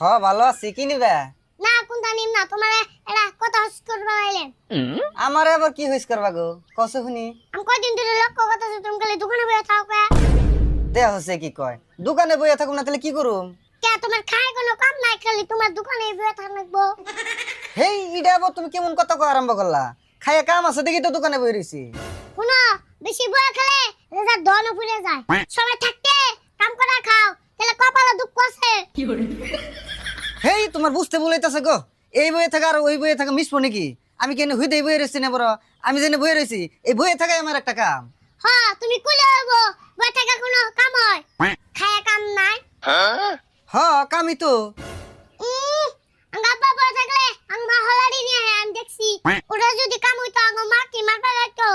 ভালো আছি। কি নিবে? না কোনটা নিম না তোমার এরা কত হস করবা আইলেন। আমারে আবার কি হইস করবা গো? কসে শুনি। আমি কয়দিন ধরে লক্ষ্য করতেছি তুমি খালি দোকানে বসে থাকো কে? দে হচ্ছে কি কয়, দোকানে বইয়া থাকুম না তাহলে কি করুম? কে তোমার খায় কোনো কাম নাই, খালি তোমার দোকানে বসে থাকবো। হেই ইডা আবার তুমি কেমন কথা কয় আরম্ভ করলা? খাইয়া কাম আছে দেখি তো দোকানে বই রইছি। শুনো, বেশি বয়া খেলে রেজাল্ট ধন ফুলে যায়। সবাই থাকতে কাম করা খাও, তাহলে কপালে দুঃখ আছে। হেই তোমার বুঝতে বলাইতাছে গো, এই বইয়ে থাকা আর ওই বইয়ে থাকা মিশবো নাকি? আমি কেন হুইদে বইয়ে রইছি না বড়? আমি জেনে বইয়ে রইছি, এই বইয়ে থাকাই আমার একটা কাম। হ্যাঁ তুমি কুলে হইবো, বয়া থাকা কোনো কাম হয়? খায়া কাম নাই। হ কামই তো। আঙ্গা আব্বা বয়া থাকলে আঙ্গ মা হলাড়ি নিয়ে আমি দেখছি। ওরা যদি কাম হইতো আঙ্গ মা কি মারবা লাগতো।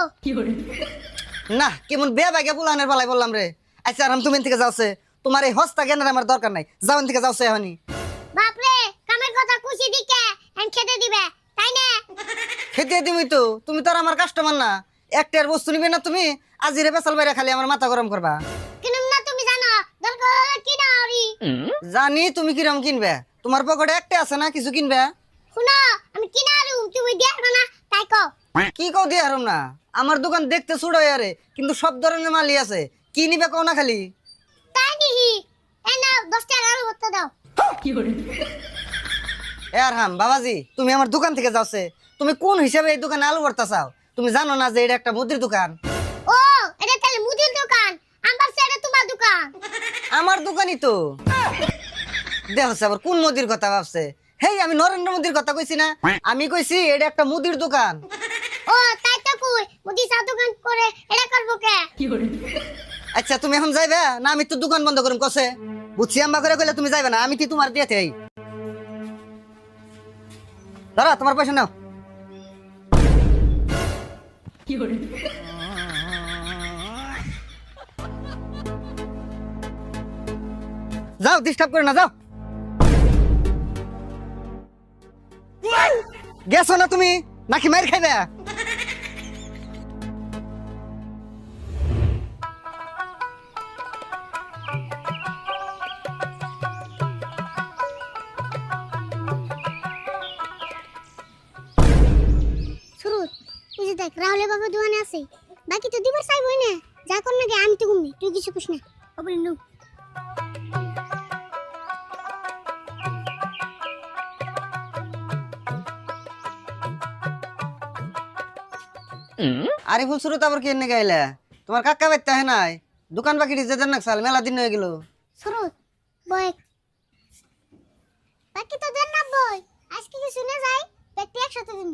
না কেমন বেয়া বাগে পুলানের বেলায় বললাম রে। আচ্ছা আরাম তুমি থেকে যাওছে, তোমার এই হস্তা জ্ঞানের আমার দরকার নাই, যাও থেকে যাওছে এখনই। বাপরে কামের কথা খুশি দিকে এন খেতে দিবে তাই না? খেতে দিবি তো, তুমি তো আর আমার কাস্টমার না। একটার বস্তু নিবে না তুমি, আজিরে বেসাল বাইরে খালি আমার মাথা গরম করবা। কিনুম না তুমি জানো দরকার হলে কিনা হরি। জানি তুমি কিরম কিনবে, তোমার পকেটে একটা আছে না কিছু কিনবে। শুনো আমি কিনা আরু তুমি দিয়া না তাই কও। কি কও দিয়ে হারম না, আমার দোকান দেখতে ছোট আরে কিন্তু সব ধরনের মালই আছে, কি নিবে কও না খালি। তাই দিহি এই নাও 10 টাকা আরু হতে দাও। এ আর হাম বাবাজি, তুমি আমার দোকান থেকে যাচ্ছে, তুমি কোন হিসাবে এই দোকানে আলু ভর্তা চাও? তুমি জানো না যে এটা একটা মুদির দোকান? ও এটা তাহলে মুদির দোকান, আমার সাইডে তোমার দোকান। আমার দোকানই তো। দেখছে আবার কোন মুদির কথা ভাবছে। হেই আমি নরেন্দ্র মোদির কথা কইছি না, আমি কইছি এটা একটা মুদির দোকান। ও তাই তো কই মুদি চা দোকান করে এটা করবো কে? আচ্ছা তুমি এখন যাইবে না আমি তো দোকান বন্ধ করুম কসে? বুঝছি আম্মা করে কইলে তুমি যাইবে না, আমি কি তোমার দিয়েতে এই দাঁড়া তোমার পয়সা নাও। যাও ডিস্টার্ব করে না, যাও। গেছো না তুমি নাকি মাইর খাইবে? শুরু তুই যে দেখ রাহুলের বাবা দোকানে আছে, বাকি তো দিবার চাইবই না। যা কর না গে আমি তো ঘুমনি, তুই কিছু কইস না। ওপরে নু আরে ফুল শুরু তো আবার কেন গাইলে? তোমার কাকা বাইতে হে নাই, দোকান বাকি যেতে না সাল মেলা দিন হয়ে গেল। শুরু বয় বাকি তো দেন না বই, আজকে কি শুনে যাই ব্যক্তি একসাথে দিন।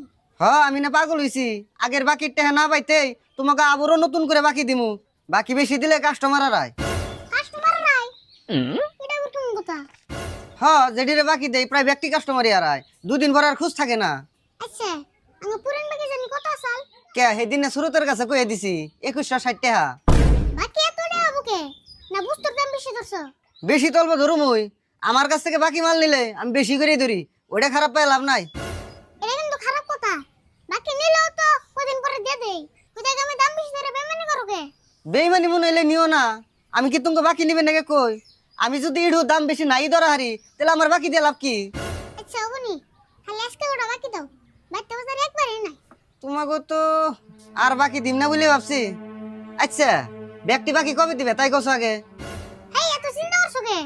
আমি না পাগল হইছি, আগের বাকির টেহা না পাইতেই তোমাকে আবারও নতুন করে বাকি দিমু। বাকি বেশি দিলে কাস্টমার আয়। কাস্টমার নাই এটা কোন কথা? যেটিরে বাকি দেই প্রায় ব্যক্তি কাস্টমারই আর আয়, দুদিন পর আর খোঁজ থাকে না। আচ্ছা আমি পুরান বাকি জানি কত সাল? কে সেদিন সুরতের কাছে কয়ে দিছি 2160 টাকা। বাকি এত নেই বুকে না বুঝতে দাম বেশি দছ। বেশি তলব ধরুম ওই, আমার কাছ থেকে বাকি মাল নিলে আমি বেশি করেই ধরি, ওটা খারাপ পাই লাভ নাই। এটা কিন্তু খারাপ কথা, বাকি নিলেও তো কদিন পরে দিয়ে দেই। কোথায় আমি দাম বেশি ধরে বেমানি করো কে? বেইমানি মনে হইলে নিও না, আমি কি তোমাকে বাকি নিবে নাকি কই? আমি যদি ইডু দাম বেশি নাই ধরা হারি তাহলে আমার বাকি দিয়ে লাভ কি? আচ্ছা ওবনি খালি আজকে ওটা বাকি দাও, বাড়তে বাজার একবারই নাই। তোমাকে তো আর বাকি দিম না বলে ভাবছি। আচ্ছা ব্যক্তি বাকি কবে দিবে তাই কছো আগে? হেই এত চিন্তা করছো কে?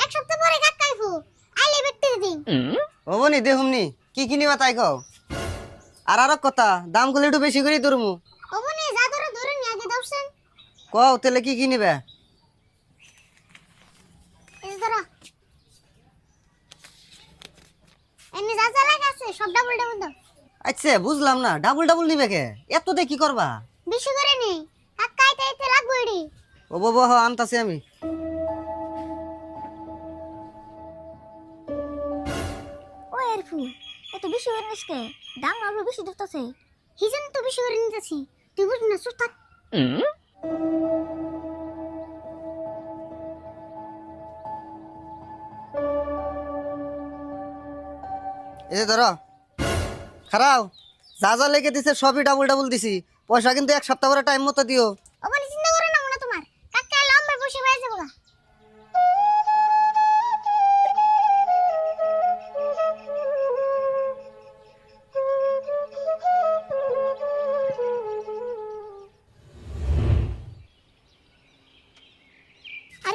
এক সপ্তাহ পরে কাকাইফু আইলে ব্যক্তি দিন। হবনি দেহুমনি কি কিনিবা তাই কও। আর কথা দাম গুলো একটু বেশি করে ধরমু। ওবনি যা ধরে ধরে নি আগে দাওছেন। কও তাহলে কি কিনিবে? এই ধরো এনে যা যা লাগাছে সব ডাবল ডাবল দাও। আচ্ছা বুঝলাম না, ডাবল ডাবল নিবে কে? এত দিয়ে কি করবা? বেশি করে নি কাকাইতে এতে লাগবে এডি। ও বাবা আনতাছি আমি। ও এরফু এত বেশি করে নিসকে, দাম আরো বেশি দিতেছে। হিজন তো বেশি করে নিতেছি, তুই বুঝ না চুপ থাক। এই যে ধরো খারাও, যা যা লেগে দিছে সবই ডাবল ডাবল দিছি, পয়সা কিন্তু এক সপ্তাহ করে টাইম মতো দিও। ওখানে চিন্তা করে না মনে তোমার কাকা লম্বা বসে বাইরে যাবো।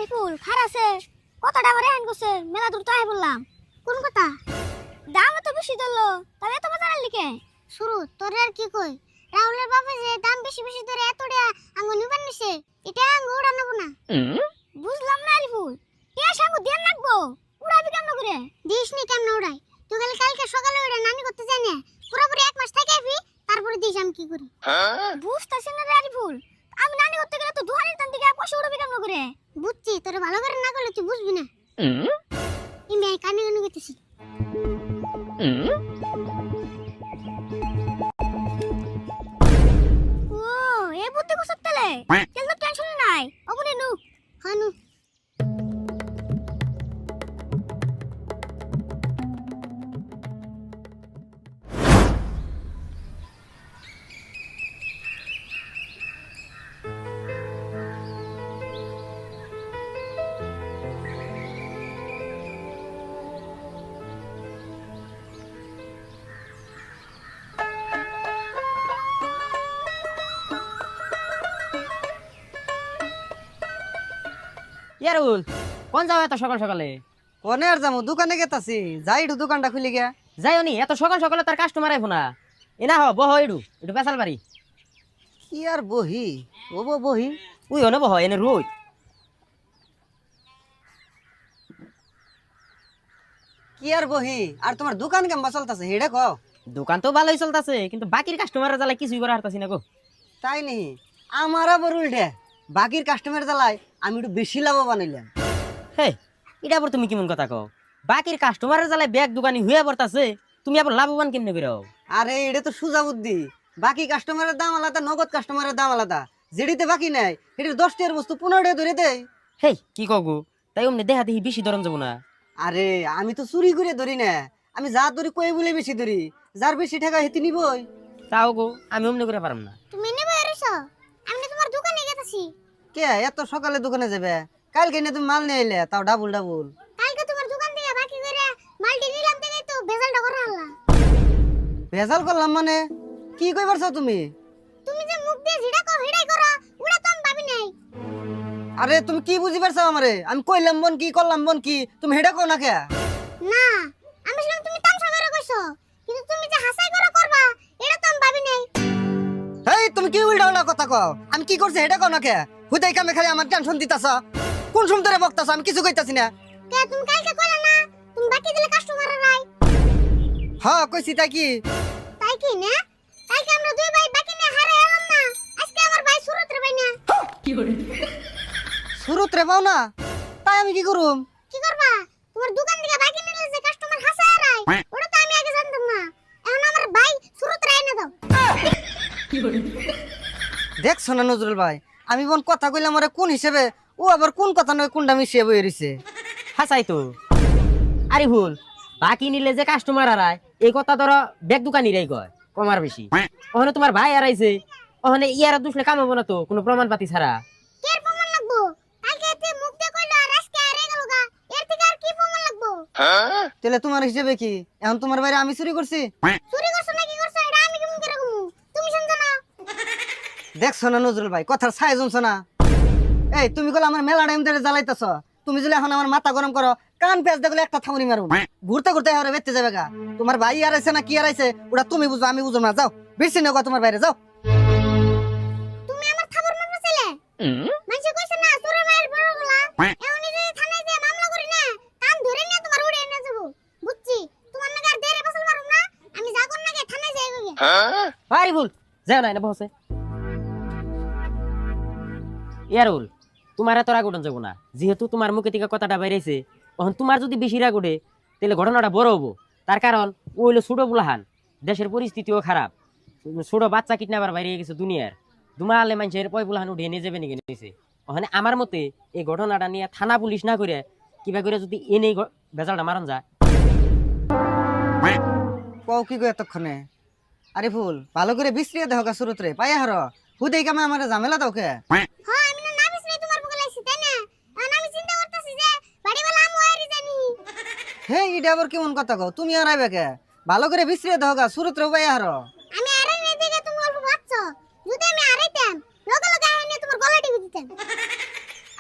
আরিফুল খারাছে কতটা করে আইন করছে মেলা দূর তো আই বললাম কোন কথা দাম তো বেশি ধরলো তবে এত বাজার লিখে শুরু তোর আর কি কই রাহুলের বাবা যে দাম বেশি বেশি ধরে এতটা আঙ্গু নিবেন নিছে এটা আঙ্গু উড়া নেব না বুঝলাম না আরিফুল টিয়া সাঙ্গু দেন লাগবো উড়াবি কেমন করে দিস নি কেমন উড়াই তুই খালি কালকে সকালে উড়া নানি করতে যাই না পুরোপুরি 1 মাস থেকে আইবি তারপরে দিস আমি কি করি বুঝতাছিস না রে আরিফুল আমি নানি করতে গেলে তো দুহানির টান দিকে পয়সা উড়াবি কেমন করে বুঝছি তোরে ভালো করে না করলে তুই বুঝবি না ইমে কানে কানে গেতেছি ও এ বুদ্ধি কসত তেলে তেল তো টেনশন নাই অবনে নু হানু ইয়ারুল কোন যাও এত সকাল সকালে? কোনে আর যাবো দোকানে গেতাছি যাই একটু দোকানটা খুলে গিয়া যাইও নি এত সকাল সকালে তার কাস্টমার আইবো না। এনা হ বহ একটু পেশাল বাড়ি কি আর বহি ও বহি উই হনে বহ এনে রোজ কি আর বহি আর তোমার দোকান কেমন চলতেছে হেডে কও দোকান তো ভালোই চলতেছে কিন্তু বাকির কাস্টমারের জ্বালা কিছুই করা হারতাছি না গো। তাই নি আমার আবার উল্টে বাকির কাস্টমার জ্বালায় আমি একটু বেশি লাভবান হইলাম হে এটা আবার তুমি কেমন কথা কও? বাকির কাস্টমারের জ্বালায় ব্যাগ দোকানি হইয়া পড়তাছে তুমি আবার লাভবান কেমনে করে হও? আরে এটা তো সুজা বুদ্ধি বাকি কাস্টমারের দাম আলাদা নগদ কাস্টমারের দাম আলাদা যেটিতে বাকি নাই এটির 10 টাকার বস্তু 15 টাকা ধরে দেয় হেই কি কও গো? তাই অমনি দেখা দেখি বেশি ধরন যাবো না। আরে আমি তো চুরি করে ধরি না আমি যা ধরি কই বলে বেশি ধরি যার বেশি টাকা হেতি নিবই তাও গো আমি অমনি করে পারম না। তুমি নেবে এরছো আমি তোমার দোকানে গেতাছি কে এত সকালে দোকানে যাবে কালকে না তুমি মাল নিয়ে এলে তাও ডাবল ডাবল কালকে তোমার দোকান থেকে বাকি করে মালটি নিলাম থেকে তো ভেজালটা করে আনলা ভেজাল করলাম মানে কি কই পারছো তুমি তুমি যে মুখ দিয়ে জিডা কও হিডাই করো ওটা তো আমি ভাবি নাই আরে তুমি কি বুঝি পারছো আমারে আমি কইলাম বন কি করলাম বন কি তুমি হেডা কও না কে না আমি শুনলাম তুমি তামসা করে কইছো কিন্তু তুমি যে হাসাই করে করবা এটা তো আমি ভাবি নাই হেই তুমি কি উল্টা উল্টা কথা কও আমি কি করছি হেডা কও না কে হুদাই কামে খালি আমার টেনশন দিতাছ কোন সুন্দরে বকতাছ আমি কিছু কইতাছি না কে তুমি কালকে কইলা না তুমি বাকি দিলে কাস্টমার নাই হ্যাঁ কইছি তাই কি তাই কি না কালকে আমরা দুই ভাই বাকি নিয়ে হারে এলাম না আজকে আমার ভাই সুরত রে ভাই না শুরুত রে পাও না তাই আমি কি করুম কি করবা তোমার দোকান থেকে বাকি নিলে যে কাস্টমার হাসায় রায় ওটা তো আমি আগে জানতাম না এখন আমার ভাই সুরত রায় না দাও দেখছো না নজরুল ভাই আমি বোন কথা কইলাম আরে কোন হিসেবে ও আবার কোন কথা নয় কোনটা মিশিয়ে বই রইছে হাসাই তো আরে ভুল বাকি নিলে যে কাস্টমার আরায় এই কথা ধরো ব্যাগ দোকানিরাই কয় কমার বেশি। ওখানে তোমার ভাই আরাইছে ওখানে ইয়ারা দুসলে কাম হবো না তো কোনো প্রমাণ পাতি ছাড়া। এর প্রমাণ লাগবো কালকে এতে মুখ দিয়ে কইলো আর আজকে আরে গেল গা এর থেকে আর কি প্রমাণ লাগবো তাহলে তোমার হিসেবে কি এখন তোমার বাইরে আমি চুরি করছি চুরি করছো না কি করছো এটা আমি কেমন করে কমু তুমি শুনছো না দেখছো না নজরুল ভাই কথার ছাই জমছো না এই তুমি কলে আমার মেলা টাইম ধরে জ্বালাইতেছ তুমি যদি এখন আমার মাথা গরম করো কান পেঁচ দেখলে একটা থামুনি মারু ঘুরতে ঘুরতে হারে বেঁচতে যাবে গা তোমার ভাই আরাইছে না কি আরাইছে ওটা তুমি বুঝো আমি বুঝো না যাও বেশি নেগো তোমার বাইরে যাও তুমি আমার খবর মারবা ছেলে মানুষ কইছে না চোরের মায়ের বড় গলা এমনি যদি থানায় যে মামলা করি না কান ধরে নিয়ে তোমার উড়ে এনে যাব বুঝছি তোমার নাকি আর দেরে বসল মারুম না আমি যা কর নাকি থানায় যাই গগে আরে ভুল যাও না বসে ইয়ারুল তোমার এত রাগ উঠন যাবো না যেহেতু তোমার মুখে থেকে কথাটা বাইরেছে তখন তোমার যদি বেশি রাগ উঠে তাহলে ঘটনাটা বড় হবো। তার কারণ ও হইলো ছোট বুলাহান দেশের পরিস্থিতিও খারাপ ছোট বাচ্চা কিডন্যাপার বাইরে গেছে দুনিয়ার দুমালে মানুষের পয় বুলাহান উঠে নিয়ে যাবে নাকি নিয়েছে ওখানে আমার মতে এই ঘটনাটা নিয়ে থানা পুলিশ না করে কিবা করে যদি এনেই বেজালটা মারন যায় কও কি গো এতক্ষণে আরে ফুল ভালো করে বিশ্রিয়ে দেখো শুরুত রে পাইয়া হার হুদেই কামে আমার ঝামেলা দাও কে হ্যাঁ আমি না বিছরে তোমার বগলে আইছি তাই না এখন আমি চিন্তা করতেছি যে বাড়িওয়ালা আমু আইরি জানি হে এটা আবার কেমন কথা কও তুমি আর আইবে কে ভালো করে বিশ্রিয়ে দেখো শুরুত রে পাইয়া হার আমি আরে নেই দেখে তুমি অল্প ভাবছো যদি আমি আরাইতাম লগে লগে আইনে তোমার গলা টিপে দিতাম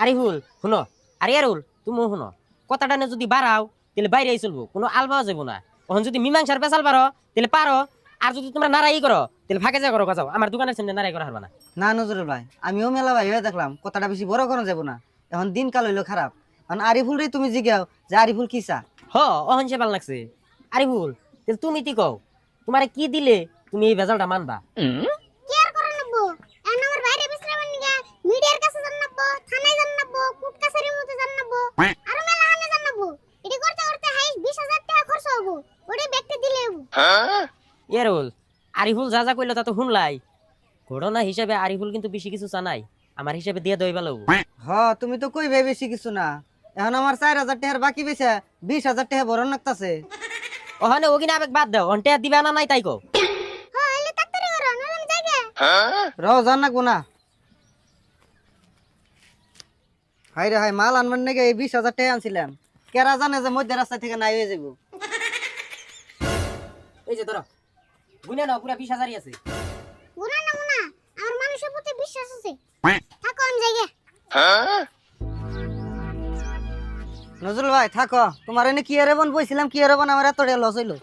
আরে ভুল শুনো আর ইয়ারুল তুমি শুনো কথাটা না যদি বাড়াও তাহলে বাইরে চলবো কোনো আলবাও যাবো না তখন যদি মীমাংসার পেশাল পারো তাহলে পারো আর যদি তোমরা নারাই করো তাহলে ফাঁকে যা করো যাও আমার দোকানের সামনে নারাই করা হারবা না না নজরুল ভাই আমিও মেলা ভাই হয়ে দেখলাম কথাটা বেশি বড় করা যাবো না এখন দিনকাল হইলো খারাপ এখন আরিফুল রে তুমি জিগাও যে আরিফুল কি চা হ অহন সে ভাল লাগছে আরে ভুল তাহলে তুমি কি কও তোমারে কি দিলে তুমি এই ভেজালটা মানবা কি আর করা নাবো এখন আমার বাইরে বিশ্রাম নিগা মিডিয়ার কাছে যান নাবো থানায় যান নাবো কোর্ট কাছারির মধ্যে যান নাবো আর মেলা হানে যান নাবো এটি করতে করতে হাইস 20000 টাকা খরচ হবো ওরে ব্যক্তি দিলে হবো ইয়ারুল আরিফুল যা যা কইলো তা তো শুনলাই ঘটনা হিসাবে আরিফুল কিন্তু বেশি কিছু চানাই আমার হিসাবে দিয়ে দই ভালো হ তুমি তো কই ভাই বেশি কিছু না এখন আমার 4000 টাকার বাকি বেছে 20000 টাকা বড় নাকতাছে ওখানে ওগিনা আবেগ বাদ দাও অন্টে দিবা না নাই তাই কও হ্যাঁ এলে তাড়াতাড়ি করো নলে আমি যাই গে রও জান নাকবো না হাই রে হাই মাল আনবেন নাকি এই 20000 টাকা আনছিলাম কেরা জানে যে মধ্যে রাস্তা থেকে নাই হয়ে যাবো এই যে ধরো গুনে নাও পুরা 20000ই আছে গুনা না গুনা আমার মানুষের প্রতি বিশ্বাস আছে থাকো আমি যাই গে নজরুল ভাই থাকো তোমার এনে কি এর বন বইছিলাম কি এর বন আমার এত লস হইলো